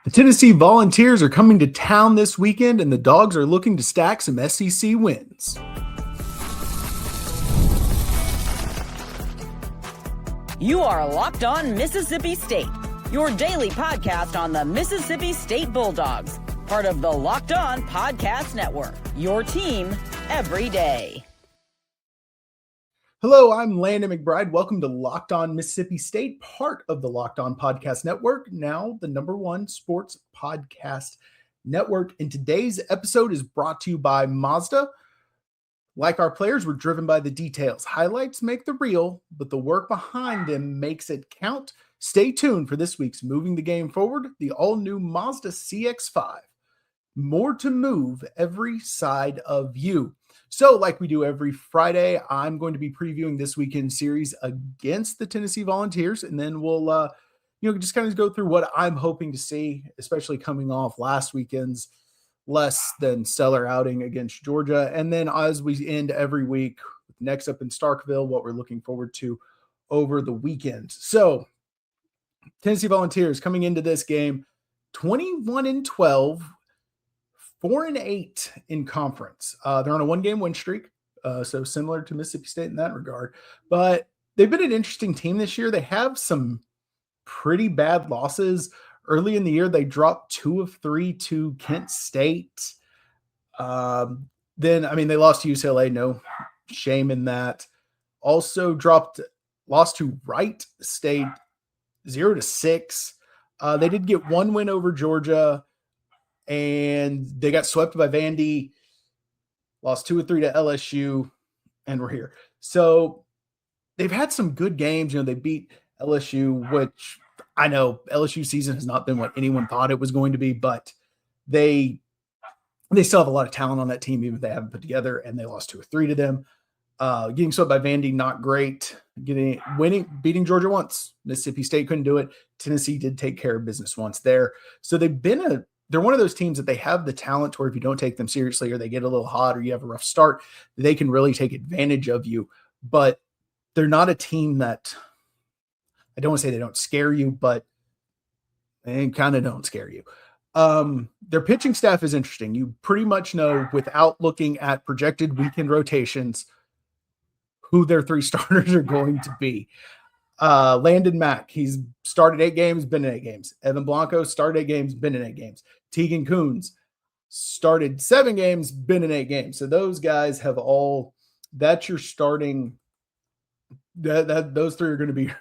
The Tennessee Volunteers are coming to town this weekend, and the Dogs are looking to stack some SEC wins. You are Locked On Mississippi State, your daily podcast on the Mississippi State Bulldogs, part of the Locked On Podcast Network, your team every day. Hello, I'm Landon McBride. Welcome to Locked On Mississippi State, part of the Locked On Podcast Network, now the #1 sports podcast network. And today's episode is brought to you by Mazda. Like our players, we're driven by the details. Highlights make the reel, but the work behind them makes it count. Stay tuned for this week's Moving the Game Forward, the all-new Mazda CX-5. More to move every side of you. So like we do every Friday, I'm going to be previewing this weekend series against the Tennessee Volunteers, and then we'll just kind of go through what I'm hoping to see, especially coming off last weekend's less than stellar outing against Georgia. And then as we end every week, next up in Starkville, what we're looking forward to over the weekend. So Tennessee Volunteers coming into this game 21-12. 4-8 in conference. They're on a one-game win streak, so similar to Mississippi State in that regard. But they've been an interesting team this year. They have some pretty bad losses. Early in the year, they dropped 2 of 3 to Kent State. They lost to UCLA. No shame in that. Also lost to Wright State 0-6. They did get one win over Georgia, and they got swept by Vandy, lost 2 of 3 to LSU, and we're here. So they've had some good games. They beat LSU, which I know LSU season has not been what anyone thought it was going to be, but they still have a lot of talent on that team, even if they haven't put together, and they lost 2 or 3 to them. Getting swept by Vandy, not great. Beating Georgia once. Mississippi State couldn't do it. Tennessee did take care of business once there. So they're one of those teams that they have the talent to where if you don't take them seriously or they get a little hot or you have a rough start, they can really take advantage of you. But they're not a team that, I don't want to say they don't scare you, but they kind of don't scare you. Their pitching staff is interesting. You pretty much know without looking at projected weekend rotations who their 3 starters are going to be. Landon Mack, he's started 8 games, been in 8 games. Evan Blanco started 8 games, been in 8 games. Tegan Coons started 7 games, been in 8 games. So those guys have that's your starting. Those 3 are going to be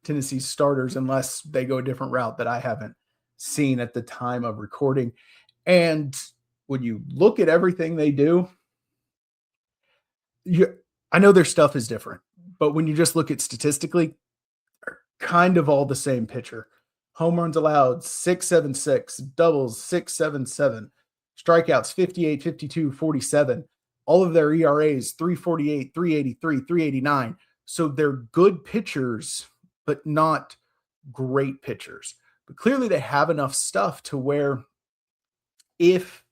Tennessee starters unless they go a different route that I haven't seen at the time of recording. And when you look at everything they do, I know their stuff is different, but when you just look at statistically, kind of all the same pitcher. Home runs allowed 6.76, doubles 6.77, strikeouts 58, 52, 47. All of their ERAs 3.48, 3.83, 3.89. So they're good pitchers, but not great pitchers. But clearly they have enough stuff to where if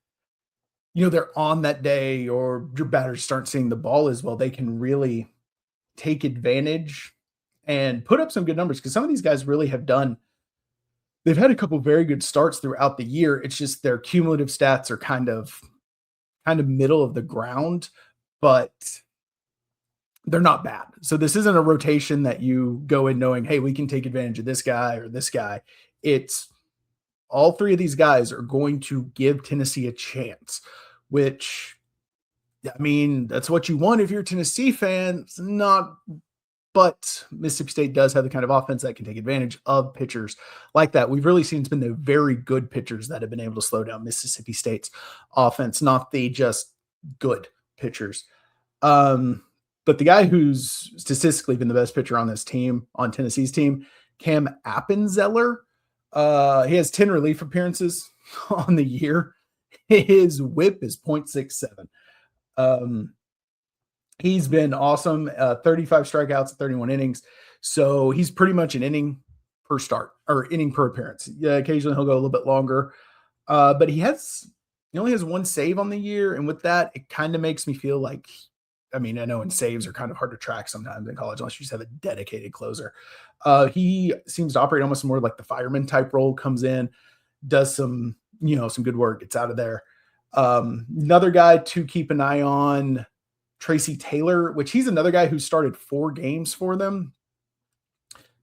they're on that day or your batters aren't seeing the ball as well, they can really take advantage and put up some good numbers, because some of these guys really they've had a couple of very good starts throughout the year. It's just their cumulative stats are kind of middle of the ground, but they're not bad. So this isn't a rotation that you go in knowing, hey, we can take advantage of this guy or this guy. It's all 3 of these guys are going to give Tennessee a chance, which, that's what you want if you're a Tennessee fan. It's not. But Mississippi State does have the kind of offense that can take advantage of pitchers like that. We've really seen it's been the very good pitchers that have been able to slow down Mississippi State's offense, not the just good pitchers. But the guy who's statistically been the best pitcher on this team, on Tennessee's team, Cam Appenzeller, he has 10 relief appearances on the year. His whip is .67. He's been awesome. 35 strikeouts, 31 innings. So he's pretty much an inning per start or inning per appearance. Yeah, occasionally he'll go a little bit longer. But he only has 1 save on the year. And with that, it kind of makes me feel like, I know in saves are kind of hard to track sometimes in college unless you just have a dedicated closer. He seems to operate almost more like the fireman type role, comes in, does some good work. Gets out of there. Another guy to keep an eye on, Tracy Taylor, which he's another guy who started 4 games for them,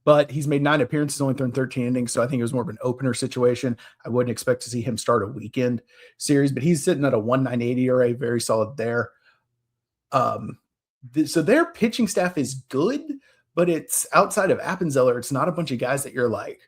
but he's made 9 appearances, only thrown 13 innings. So I think it was more of an opener situation. I wouldn't expect to see him start a weekend series, but he's sitting at a 1.98 ERA, very solid there. So their pitching staff is good, but it's outside of Appenzeller. It's not a bunch of guys that you're like,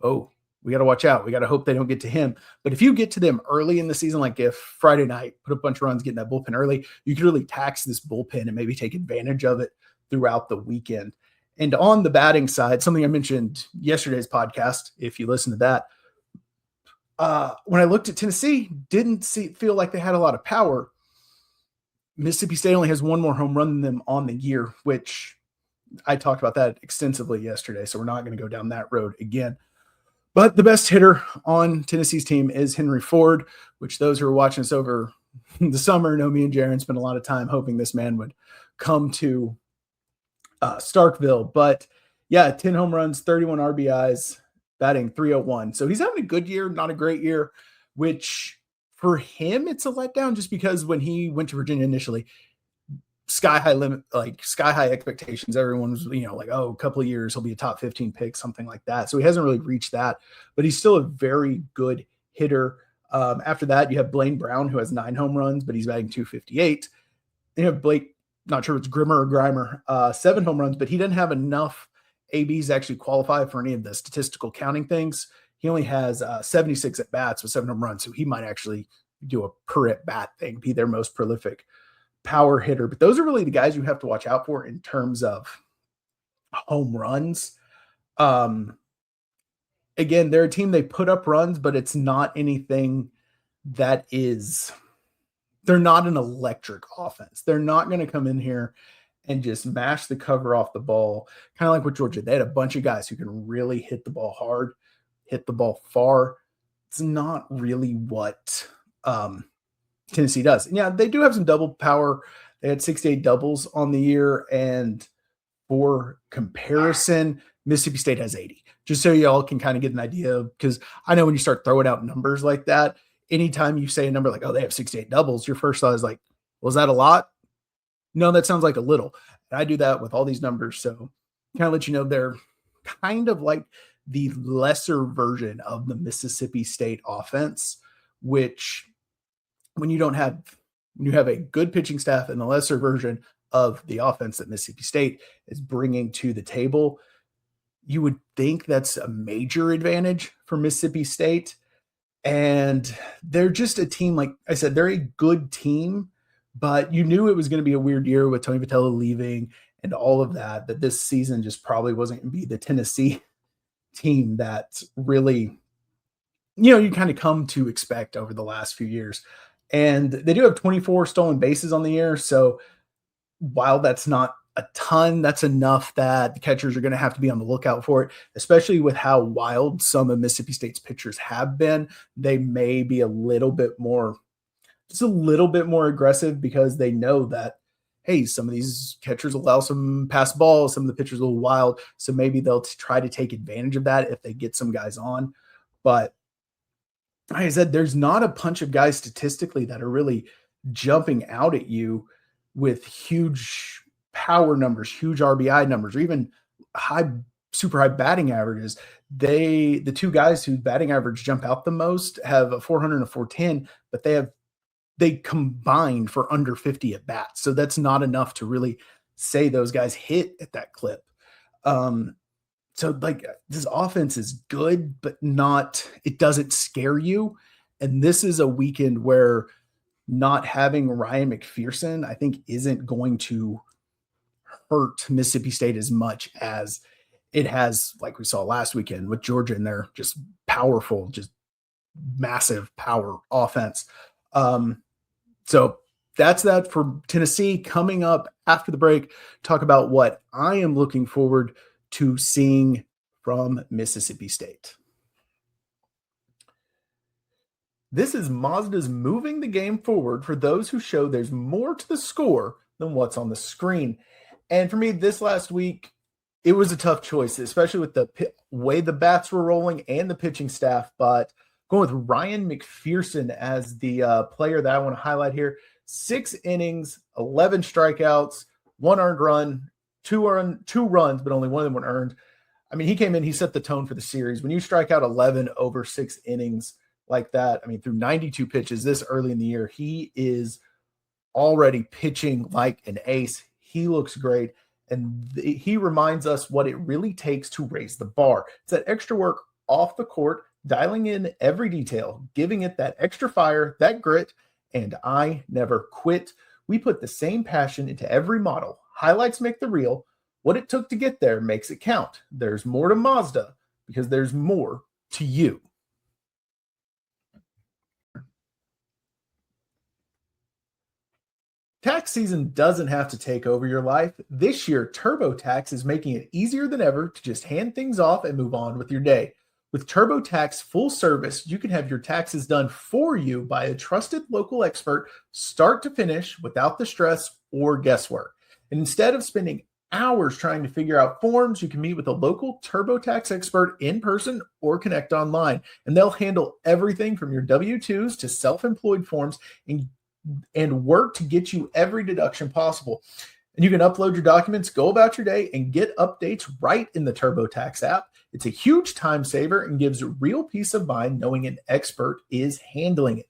oh, we got to watch out. We got to hope they don't get to him. But if you get to them early in the season, like if Friday night, put a bunch of runs, get in that bullpen early, you could really tax this bullpen and maybe take advantage of it throughout the weekend. And on the batting side, something I mentioned yesterday's podcast, if you listen to that, when I looked at Tennessee, didn't feel like they had a lot of power. Mississippi State only has 1 more home run than them on the year, which I talked about that extensively yesterday. So we're not going to go down that road again. But the best hitter on Tennessee's team is Henry Ford, which those who are watching us over the summer know me and Jaron spent a lot of time hoping this man would come to Starkville. But yeah, 10 home runs, 31 RBIs, batting .301. So he's having a good year, not a great year, which for him, it's a letdown just because when he went to Virginia initially, sky high expectations. Everyone was, like, oh, a couple of years, he'll be a top 15 pick, something like that. So he hasn't really reached that, but he's still a very good hitter. After that, you have Blaine Brown, who has 9 home runs, but he's batting .258. You have Blake, not sure if it's Grimmer or Grimer, 7 home runs, but he doesn't have enough ABs to actually qualify for any of the statistical counting things. He only has 76 at bats with 7 home runs, so he might actually do a per at bat thing, be their most prolific power hitter. But those are really the guys you have to watch out for in terms of home runs. Again, they're a team, they put up runs, but it's not anything that is, they're not an electric offense. They're not going to come in here and just mash the cover off the ball. Kind of like with Georgia. They had a bunch of guys who can really hit the ball hard, hit the ball far. It's not really what Tennessee does. And yeah, they do have some double power. They had 68 doubles on the year. And for comparison, Mississippi State has 80. Just so y'all can kind of get an idea, because I know when you start throwing out numbers like that, anytime you say a number like, oh, they have 68 doubles, your first thought is like, well, is that a lot? No, that sounds like a little. And I do that with all these numbers. So kind of let you know they're kind of like the lesser version of the Mississippi State offense, which when you have a good pitching staff and the lesser version of the offense that Mississippi State is bringing to the table, you would think that's a major advantage for Mississippi State. And they're just a team, like I said, they're a good team, but you knew it was going to be a weird year with Tony Vitello leaving and all of that this season just probably wasn't going to be the Tennessee team that really, you kind of come to expect over the last few years. And they do have 24 stolen bases on the year. So while that's not a ton, that's enough that the catchers are going to have to be on the lookout for it, especially with how wild some of Mississippi State's pitchers have been. They may be a little bit more aggressive because they know that, hey, some of these catchers allow some pass balls, some of the pitchers are a little wild. So maybe they'll try to take advantage of that if they get some guys on. But like I said, there's not a bunch of guys statistically that are really jumping out at you with huge power numbers, huge RBI numbers, or even super high batting averages. The 2 guys whose batting average jump out the most have a 400 and a 410, but they combined for under 50 at bats. So that's not enough to really say those guys hit at that clip. So like this offense is good, but it doesn't scare you. And this is a weekend where not having Ryan McPherson, I think, isn't going to hurt Mississippi State as much as it has, like we saw last weekend with Georgia, and they're just powerful, just massive power offense. So that's that for Tennessee. Coming up after the break, talk about what I am looking forward to seeing from Mississippi State. This is Mazda's moving the game forward for those who show there's more to the score than what's on the screen. And for me, this last week, it was a tough choice, especially with the way the bats were rolling and the pitching staff. But Going with Ryan McPherson as the player that I want to highlight here. 6 innings, 11 strikeouts, 1 earned run, 2 runs, but only one of them were earned. I mean, he came in, he set the tone for the series. When you strike out 11 over 6 innings like that, I mean, through 92 pitches this early in the year, he is already pitching like an ace. He looks great. And he reminds us what it really takes to raise the bar. It's that extra work off the court, dialing in every detail, giving it that extra fire, that grit, and I never quit. We put the same passion into every model. Highlights make the reel. What it took to get there makes it count. There's more to Mazda because there's more to you. Tax season doesn't have to take over your life. This year, TurboTax is making it easier than ever to just hand things off and move on with your day. With TurboTax full service, you can have your taxes done for you by a trusted local expert, start to finish, without the stress or guesswork. And instead of spending hours trying to figure out forms, you can meet with a local TurboTax expert in person or connect online. And they'll handle everything from your W-2s to self-employed forms and work to get you every deduction possible. And you can upload your documents, go about your day, and get updates right in the TurboTax app. It's a huge time saver and gives real peace of mind knowing an expert is handling it.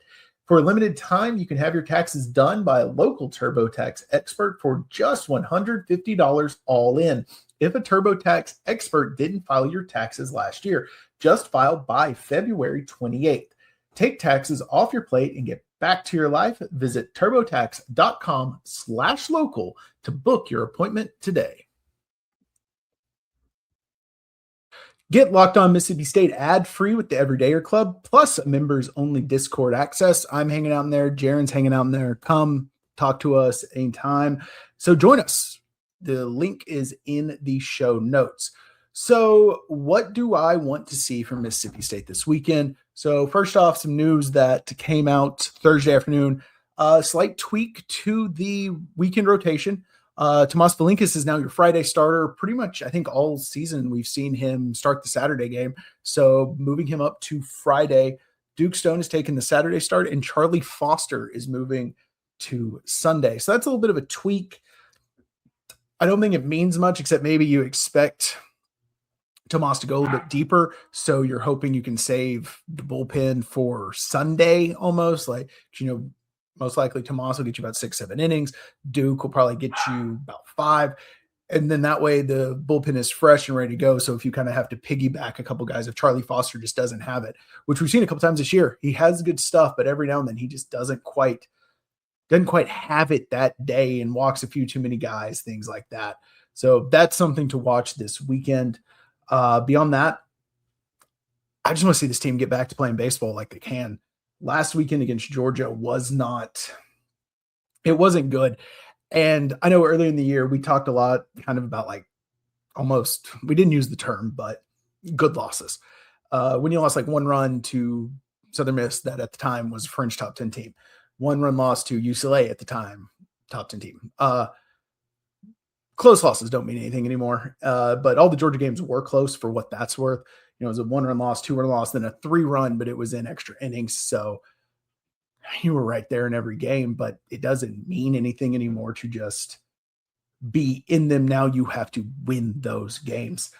For a limited time, you can have your taxes done by a local TurboTax expert for just $150 all in. If a TurboTax expert didn't file your taxes last year, just filed by February 28th. Take taxes off your plate and get back to your life. Visit turbotax.com/local to book your appointment today. Get Locked On Mississippi State ad-free with the Everydayer Club, plus members-only Discord access. I'm hanging out in there. Jaron's hanging out in there. Come talk to us anytime. So join us. The link is in the show notes. So what do I want to see from Mississippi State this weekend? So first off, some news that came out Thursday afternoon. A slight tweak to the weekend rotation. Tomas Valincius is now your Friday starter. Pretty much, I think, all season we've seen him start the Saturday game. So moving him up to Friday. Duke Stone is taking the Saturday start, and Charlie Foster is moving to Sunday. So that's a little bit of a tweak. I don't think it means much, except maybe you expect Tomas to go a little bit deeper. So you're hoping you can save the bullpen for Sunday almost. Like, most likely Tomas will get you about 6-7 innings. Duke will probably get you about 5. And then that way the bullpen is fresh and ready to go. So if you kind of have to piggyback a couple guys, if Charlie Foster just doesn't have it, which we've seen a couple times this year, he has good stuff, but every now and then he just doesn't quite have it that day and walks a few too many guys, things like that. So that's something to watch this weekend. Beyond that, I just want to see this team get back to playing baseball like they can. Last weekend against Georgia wasn't good. And I know earlier in the year, we talked a lot kind of about we didn't use the term, but good losses. When you lost 1 run to Southern Miss, that at the time was a fringe top 10 team. 1 run loss to UCLA at the time, top 10 team. Close losses don't mean anything anymore. But all the Georgia games were close for what that's worth. It was a 1-run loss, 2-run loss, then a 3-run, but it was in extra innings. So you were right there in every game, but it doesn't mean anything anymore to just be in them. Now you have to win those games.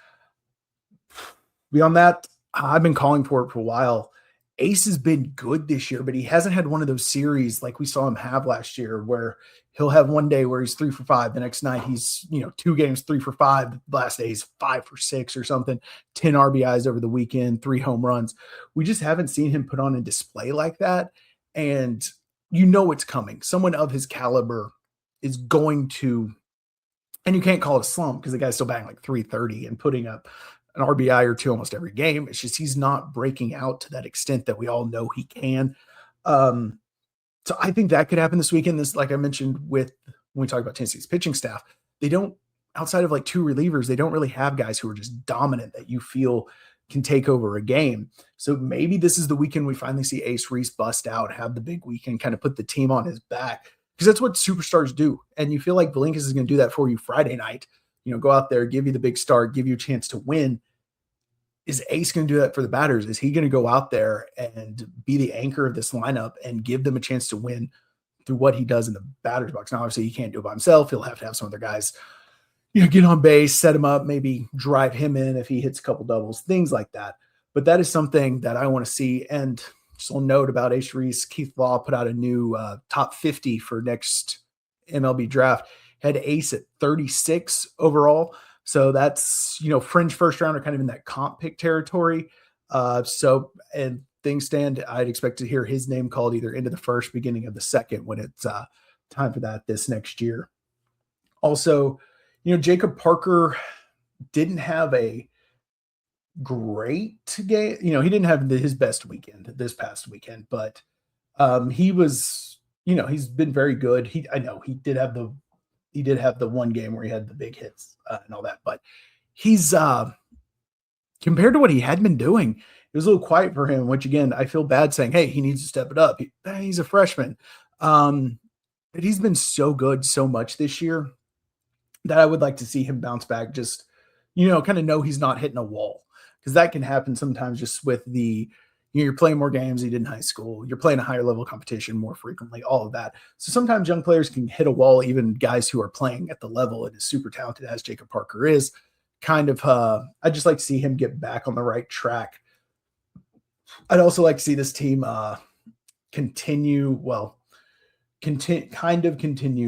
Beyond that, I've been calling for it for a while. Ace has been good this year, but he hasn't had one of those series like we saw him have last year where he'll have one day where he's 3 for 5. The next night he's, 2 games, 3 for 5. The last day he's 5 for 6 or something, 10 RBIs over the weekend, 3 home runs. We just haven't seen him put on a display like that. And it's coming. Someone of his caliber is going to, and you can't call it a slump because the guy's still batting .330 and putting up an RBI or 2 almost every game. It's just he's not breaking out to that extent that we all know he can. So I think that could happen this weekend. This, like I mentioned when we talk about Tennessee's pitching staff, they don't, outside of 2 relievers, they don't really have guys who are just dominant that you feel can take over a game. So maybe this is the weekend we finally see Ace Reese bust out, have the big weekend, kind of put the team on his back, because that's what superstars do. And you feel like Valincius is going to do that for you Friday night. Go out there, give you the big start, give you a chance to win. is Ace going to do that for the batters? Is he going to go out there and be the anchor of this lineup and give them a chance to win through what he does in the batter's box? Now, obviously, he can't do it by himself. He'll have to have some other guys, get on base, set him up, maybe drive him in if he hits a couple doubles, things like that. But that is something that I want to see. And just a little note about Ace Reese, Keith Law put out a new top 50 for next MLB draft. Had Ace at 36 overall. So that's, fringe first rounder, kind of in that comp pick territory. And things stand, I'd expect to hear his name called either into the first, beginning of the second when it's time for that this next year. Also, Jacob Parker didn't have a great game. He didn't have his best weekend this past weekend, but he was, he's been very good. He did have the one game where he had the big hits and all that, but he's compared to what he had been doing, it was a little quiet for him, which again, I feel bad saying, hey, he needs to step it up. He's a freshman. But he's been so good so much this year that I would like to see him bounce back. Just, kind of know he's not hitting a wall, because that can happen sometimes just with you're playing more games you did in high school. You're playing a higher level competition more frequently, all of that. So sometimes young players can hit a wall, even guys who are playing at the level and is super talented as Jacob Parker is. I'd just like to see him get back on the right track. I'd also like to see this team continue,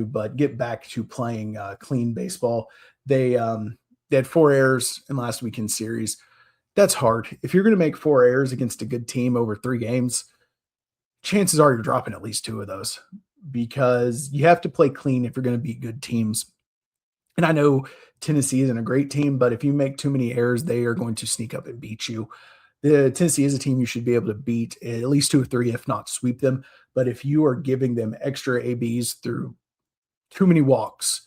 but get back to playing clean baseball. They had 4 errors in last weekend's series. That's hard. If you're going to make 4 errors against a good team over 3 games, chances are you're dropping at least 2 of those, because you have to play clean if you're going to beat good teams. And I know Tennessee isn't a great team, but if you make too many errors, they are going to sneak up and beat you. Tennessee is a team you should be able to beat at least 2 or 3, if not sweep them. But if you are giving them extra ABs through too many walks,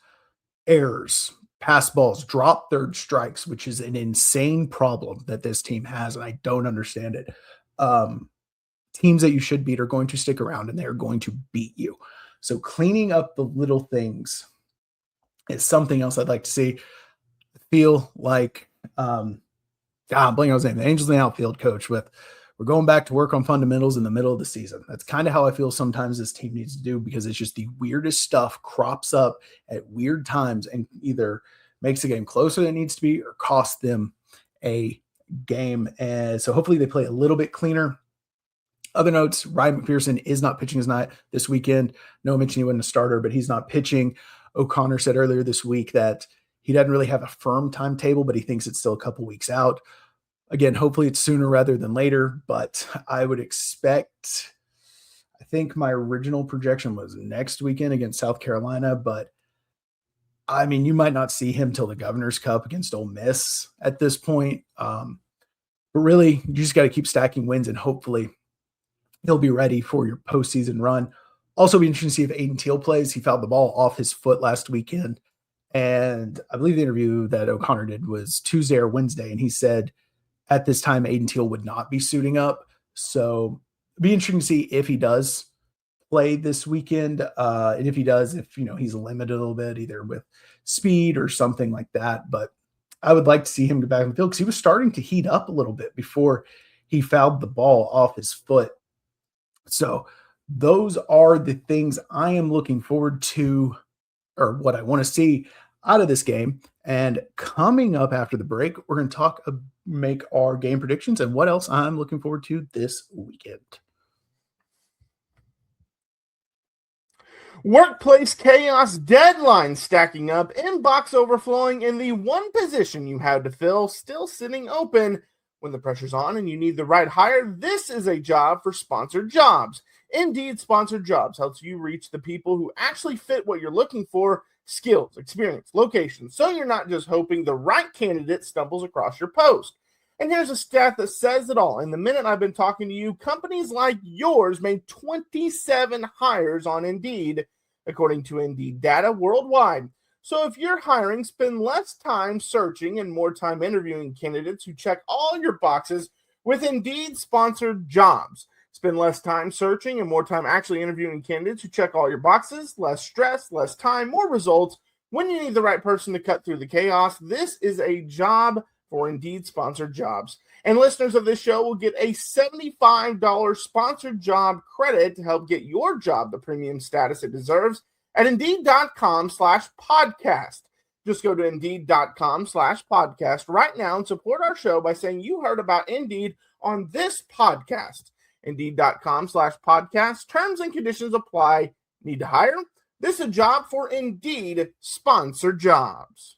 errors, pass balls, drop third strikes, which is an insane problem that this team has, and I don't understand it. Teams that you should beat are going to stick around, and they're going to beat you. So cleaning up the little things is something else I'd like to see. I feel like I'm blanking on his name, the Angels in the outfield coach, we're going back to work on fundamentals in the middle of the season. That's kind of how I feel sometimes this team needs to do, because it's just the weirdest stuff crops up at weird times and either makes the game closer than it needs to be or costs them a game. And so hopefully they play a little bit cleaner. Other notes, Ryan McPherson is not pitching this weekend. No mention he wasn't a starter, but he's not pitching. O'Connor said earlier this week that he doesn't really have a firm timetable, but he thinks it's still a couple weeks out. Again, hopefully it's sooner rather than later, but I would expect, I think my original projection was next weekend against South Carolina, but I mean, you might not see him till the Governor's Cup against Ole Miss at this point. But really, you just got to keep stacking wins, and hopefully he'll be ready for your postseason run. Also be interesting to see if Aiden Teal plays. He fouled the ball off his foot last weekend, and I believe the interview that O'Connor did was Tuesday or Wednesday, and he said at this time Aiden Teal would not be suiting up. So it'd be interesting to see if he does play this weekend, and if he does, if he's limited a little bit either with speed or something like that. But I would like to see him get back in the field, because he was starting to heat up a little bit before he fouled the ball off his foot. So those are the things I am looking forward to, or what I want to see out of this game. And coming up after the break, we're going to make our game predictions and what else I'm looking forward to this weekend. Workplace chaos, deadline stacking up, inbox overflowing, and the one position you had to fill still sitting open. When the pressure's on and you need the right hire, this is a job for Sponsored Jobs. Indeed, Sponsored Jobs helps you reach the people who actually fit what you're looking for: skills, experience, location, so you're not just hoping the right candidate stumbles across your post. And here's a stat that says it all. In the minute I've been talking to you, companies like yours made 27 hires on Indeed, according to Indeed data worldwide. So if you're hiring, spend less time searching and more time interviewing candidates who check all your boxes with Indeed Sponsored Jobs. Spend less time searching and more time actually interviewing candidates who check all your boxes. Less stress, less time, more results. When you need the right person to cut through the chaos, this is a job for Indeed Sponsored Jobs. And listeners of this show will get a $75 sponsored job credit to help get your job the premium status it deserves at Indeed.com/podcast. Just go to Indeed.com/podcast right now and support our show by saying you heard about Indeed on this podcast. Indeed.com/podcast. Terms and conditions apply. Need to hire? This is a job for Indeed sponsored jobs.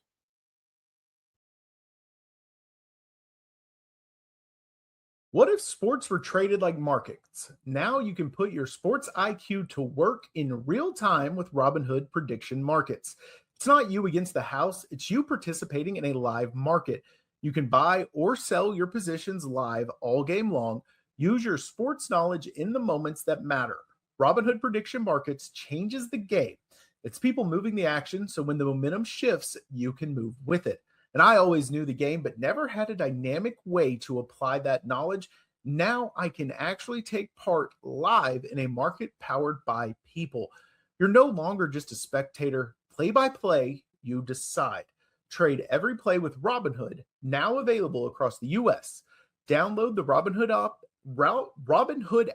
What if sports were traded like markets? Now you can put your sports IQ to work in real time with Robinhood prediction markets. It's not you against the house, it's you participating in a live market. You can buy or sell your positions live all game long. Use your sports knowledge in the moments that matter. Robinhood prediction markets changes the game. It's people moving the action, so when the momentum shifts, you can move with it. And I always knew the game, but never had a dynamic way to apply that knowledge. Now I can actually take part live in a market powered by people. You're no longer just a spectator. Play by play, you decide. Trade every play with Robinhood, now available across the U.S. Download the Robinhood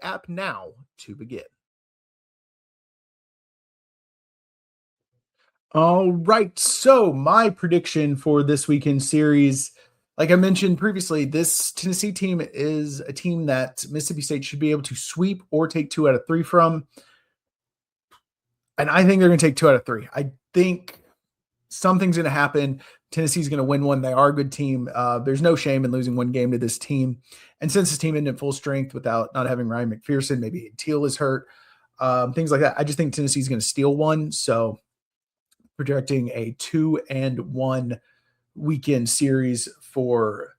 app now to begin. All right, so my prediction for this weekend series, like I mentioned previously, this Tennessee team is a team that Mississippi State should be able to sweep or take 2 out of 3 from. And I think they're going to take 2 out of 3. I think something's going to happen. Tennessee's going to win one. They are a good team. There's no shame in losing one game to this team. And since this team isn't at full strength without not having Ryan McPherson, maybe Teal is hurt, things like that, I just think Tennessee's going to steal one. So projecting a 2-1 weekend series for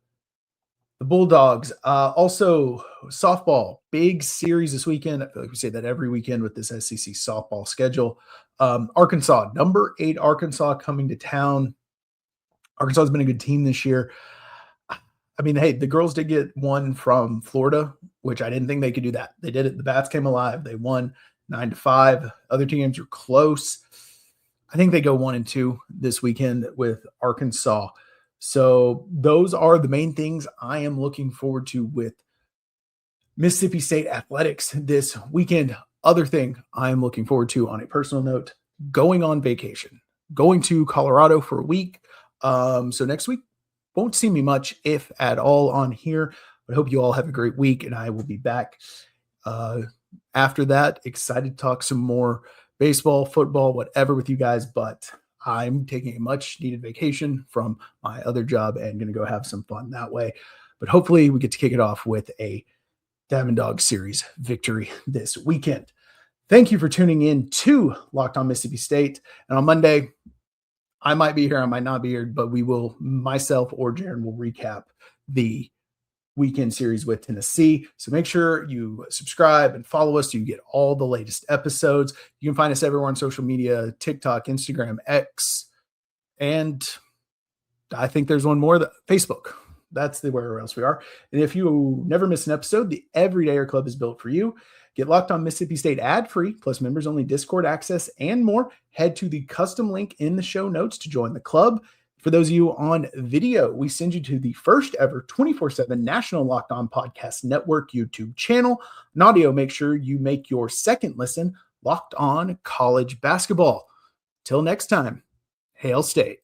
the Bulldogs. Also, softball, big series this weekend. I feel like we say that every weekend with this SEC softball schedule. Arkansas, number 8 Arkansas coming to town. Arkansas has been a good team this year. I mean, hey, the girls did get one from Florida, which I didn't think they could do that. They did it. The Bats came alive. They won 9-5. Other teams were close. I think they go 1-2 this weekend with Arkansas. So those are the main things I am looking forward to with Mississippi State athletics this weekend. Other thing I am looking forward to on a personal note, going on vacation, going to Colorado for a week. So next week won't see me much, if at all, on here. But I hope you all have a great week, and I will be back after that. Excited to talk some more baseball, football, whatever with you guys, but I'm taking a much needed vacation from my other job and going to go have some fun that way. But hopefully we get to kick it off with a Diamond Dog Series victory this weekend. Thank you for tuning in to Locked On Mississippi State. And on Monday, I might be here, I might not be here, but we will, myself or Jaron will recap the weekend series with Tennessee. So make sure you subscribe and follow us so you get all the latest episodes. You can find us everywhere on social media, TikTok, Instagram, X, and I think there's one more, Facebook. That's where else we are. And if you never miss an episode, the Everydayer Club is built for you. Get Locked On Mississippi State ad-free, plus members-only Discord access and more. Head to the custom link in the show notes to join the club. For those of you on video, we send you to the first ever 24/7 National Locked On Podcast Network YouTube channel. On audio, make sure you make your second listen Locked On College Basketball. Till next time, Hail State.